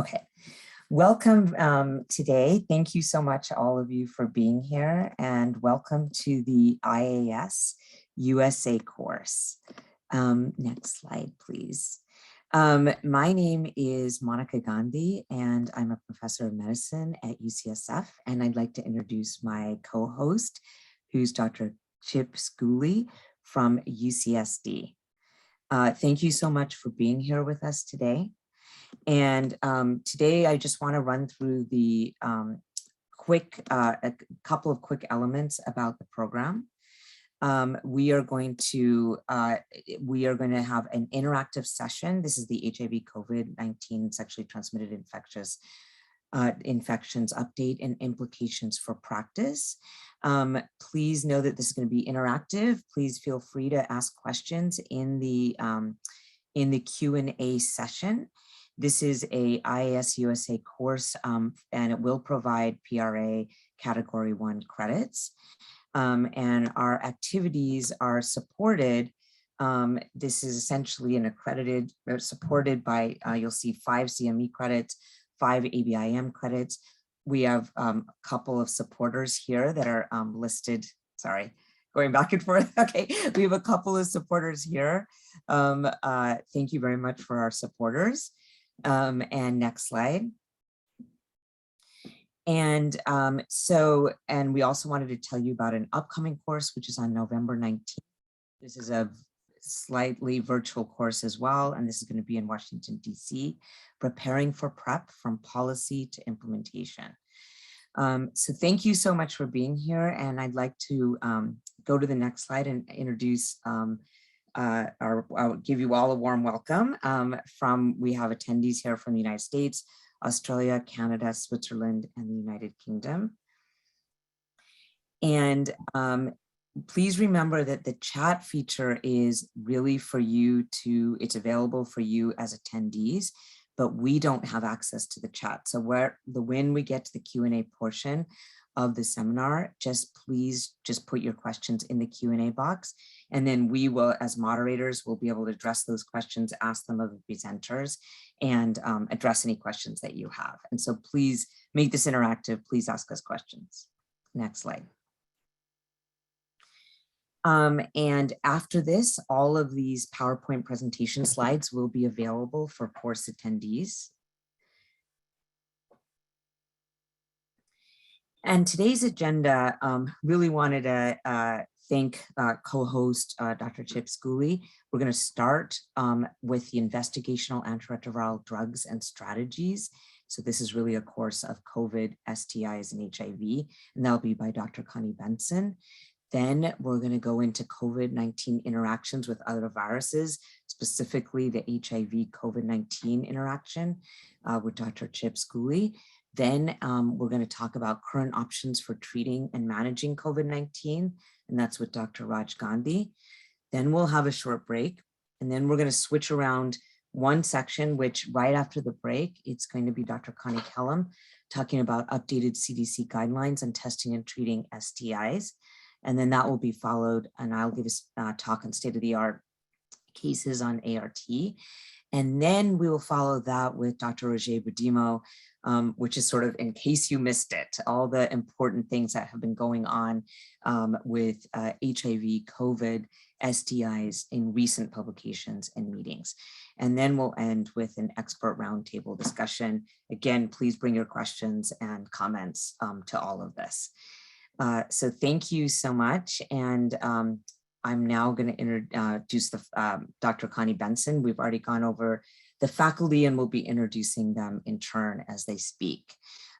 Okay, welcome today. Thank you so much, all of you, for being here, and welcome to the IAS-USA course. Next slide, please. My name is Monica Gandhi, and I'm a professor of medicine at UCSF, and I'd like to introduce my co-host, who's Dr. Chip Schooley from UCSD. Thank you so much for being here with us today. And today I just want to run through the a couple of quick elements about the program. We are going to have an interactive session. This is the HIV COVID-19 sexually transmitted infections update and implications for practice. Please know that this is going to be interactive. Please feel free to ask questions in the Q&A session. This is a IAS-USA course, and it will provide PRA Category 1 credits. And our activities are supported. This is essentially an accredited, supported by, you'll see 5 CME credits, 5 ABIM credits. We have a couple of supporters here that are listed, sorry, going back and forth. Okay, we have a couple of supporters here. Thank you very much for our supporters. And next slide. And and we also wanted to tell you about an upcoming course, which is on November 19th. This is a slightly virtual course as well, and this is going to be in Washington, DC, preparing for PrEP from policy to implementation. So thank you so much for being here, and I'd like to go to the next slide and introduce I'll give you all a warm welcome. We have attendees here from the United States, Australia, Canada, Switzerland, and the United Kingdom. And please remember that the chat feature is really for you it's available for you as attendees, but we don't have access to the chat. So when we get to the Q&A portion of the seminar, please put your questions in the Q&A box, and then we will, as moderators, will be able to address those questions, ask them of the presenters, and address any questions that you have. And so please make this interactive. Please ask us questions. Next slide. And after this, all of these PowerPoint presentation slides will be available for course attendees. And today's agenda, really wanted to thank co-host Dr. Chip Schooley. We're going to start with the investigational antiretroviral drugs and strategies. So this is really a course of COVID, STIs, and HIV, and that'll be by Dr. Connie Benson. Then we're going to go into COVID-19 interactions with other viruses, specifically the HIV COVID-19 interaction with Dr. Chip Schooley. Then we're going to talk about current options for treating and managing COVID-19, and that's with Dr. Raj Gandhi. Then we'll have a short break, and then we're going to switch around one section, which right after the break, it's going to be Dr. Connie Kellum talking about updated CDC guidelines on testing and treating STIs. And then that will be followed, and I'll give a talk on state-of-the-art cases on ART. And then we will follow that with Dr. Roger Budimo, which is sort of, in case you missed it, all the important things that have been going on with HIV, COVID, STIs in recent publications and meetings. And then we'll end with an expert roundtable discussion. Again, please bring your questions and comments to all of this. So thank you so much. And I'm now going to introduce Dr. Connie Benson. We've already gone over the faculty and we'll be introducing them in turn as they speak.